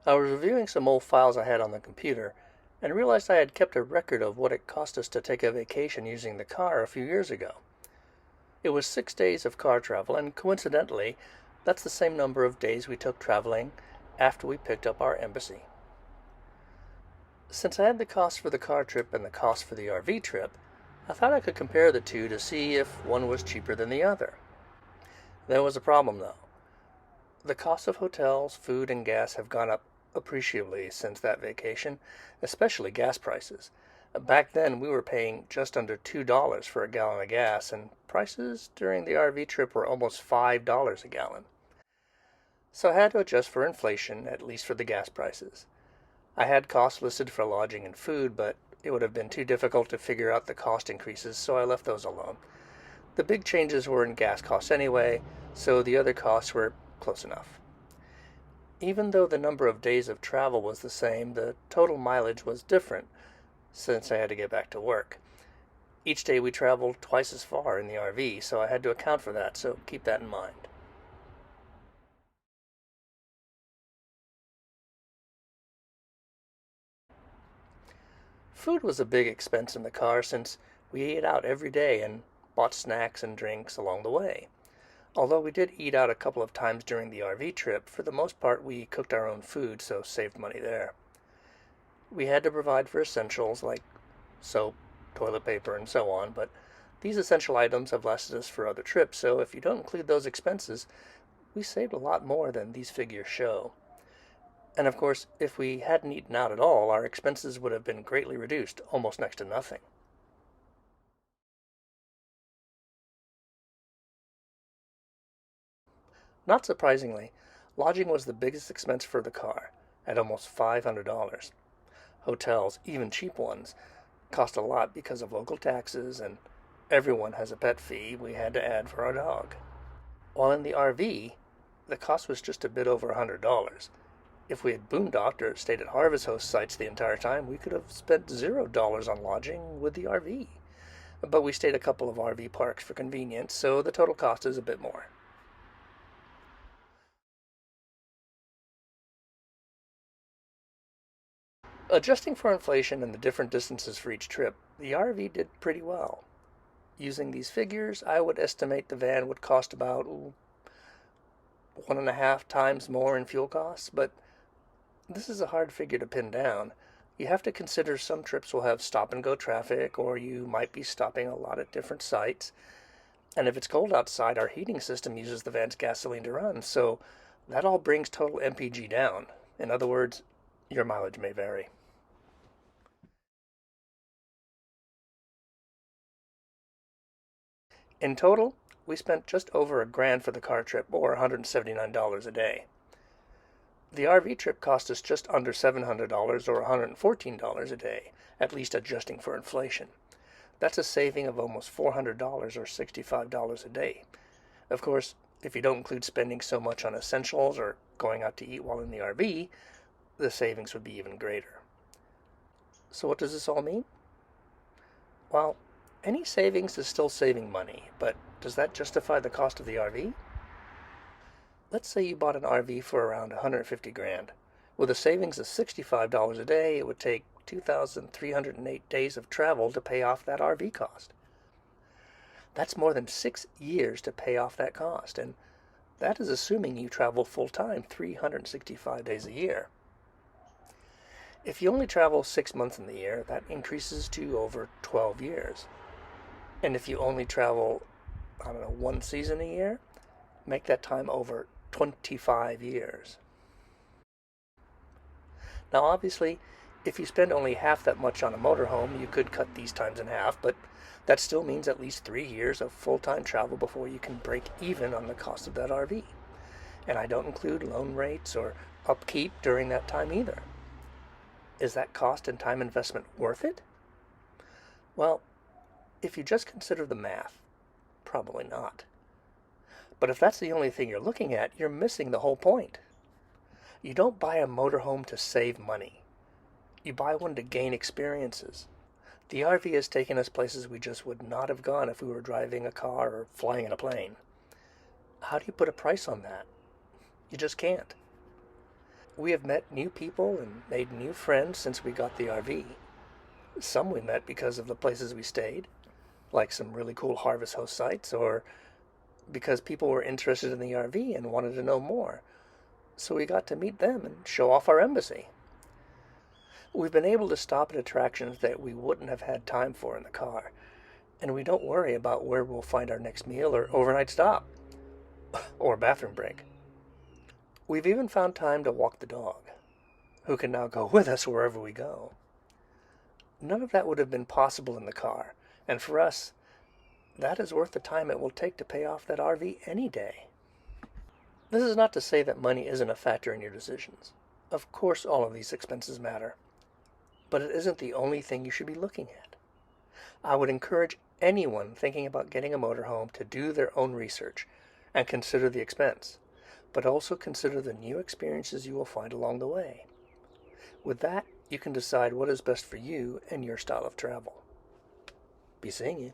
I was reviewing some old files I had on the computer and realized I had kept a record of what it cost us to take a vacation using the car a few years ago. It was 6 days of car travel, and coincidentally, that's the same number of days we took traveling after we picked up our embassy. Since I had the cost for the car trip and the cost for the RV trip, I thought I could compare the two to see if one was cheaper than the other. There was a problem though. The cost of hotels, food, and gas have gone up appreciably since that vacation, especially gas prices. Back then, we were paying just under $2 for a gallon of gas, and prices during the RV trip were almost $5 a gallon. So I had to adjust for inflation, at least for the gas prices. I had costs listed for lodging and food, but it would have been too difficult to figure out the cost increases, so I left those alone. The big changes were in gas costs anyway, so the other costs were close enough. Even though the number of days of travel was the same, the total mileage was different since I had to get back to work. Each day we traveled twice as far in the RV, so I had to account for that, so keep that in mind. Food was a big expense in the car since we ate out every day and bought snacks and drinks along the way. Although we did eat out a couple of times during the RV trip, for the most part we cooked our own food, so saved money there. We had to provide for essentials like soap, toilet paper, and so on, but these essential items have lasted us for other trips, so if you don't include those expenses, we saved a lot more than these figures show. And of course, if we hadn't eaten out at all, our expenses would have been greatly reduced, almost next to nothing. Not surprisingly, lodging was the biggest expense for the car, at almost $500. Hotels, even cheap ones, cost a lot because of local taxes, and everyone has a pet fee we had to add for our dog. While in the RV, the cost was just a bit over $100. If we had boondocked or stayed at Harvest Host sites the entire time, we could have spent $0 on lodging with the RV. But we stayed a couple of RV parks for convenience, so the total cost is a bit more. Adjusting for inflation and the different distances for each trip, the RV did pretty well. Using these figures, I would estimate the van would cost about 1.5 times more in fuel costs, but this is a hard figure to pin down. You have to consider some trips will have stop and go traffic, or you might be stopping a lot at different sites. And if it's cold outside, our heating system uses the van's gasoline to run, so that all brings total MPG down. In other words, your mileage may vary. In total, we spent just over a grand for the car trip, or $179 a day. The RV trip cost us just under $700 or $114 a day, at least adjusting for inflation. That's a saving of almost $400 or $65 a day. Of course, if you don't include spending so much on essentials or going out to eat while in the RV, the savings would be even greater. So what does this all mean? Well, any savings is still saving money, but does that justify the cost of the RV? Let's say you bought an RV for around 150 grand. With a savings of $65 a day, it would take 2,308 days of travel to pay off that RV cost. That's more than 6 years to pay off that cost, and that is assuming you travel full-time 365 days a year. If you only travel 6 months in the year, that increases to over 12 years. And if you only travel, one season a year, make that time over 25 years. Now obviously, if you spend only half that much on a motorhome, you could cut these times in half, but that still means at least 3 years of full-time travel before you can break even on the cost of that RV. And I don't include loan rates or upkeep during that time either. Is that cost and time investment worth it? Well, if you just consider the math, probably not. But if that's the only thing you're looking at, you're missing the whole point. You don't buy a motorhome to save money. You buy one to gain experiences. The RV has taken us places we just would not have gone if we were driving a car or flying in a plane. How do you put a price on that? You just can't. We have met new people and made new friends since we got the RV. Some we met because of the places we stayed, like some really cool harvest host sites, or because people were interested in the RV and wanted to know more. So we got to meet them and show off our embassy. We've been able to stop at attractions that we wouldn't have had time for in the car, and we don't worry about where we'll find our next meal or overnight stop, or bathroom break. We've even found time to walk the dog, who can now go with us wherever we go. None of that would have been possible in the car, and for us, that is worth the time it will take to pay off that RV any day. This is not to say that money isn't a factor in your decisions. Of course all of these expenses matter, but it isn't the only thing you should be looking at. I would encourage anyone thinking about getting a motorhome to do their own research and consider the expense, but also consider the new experiences you will find along the way. With that, you can decide what is best for you and your style of travel. Be seeing you.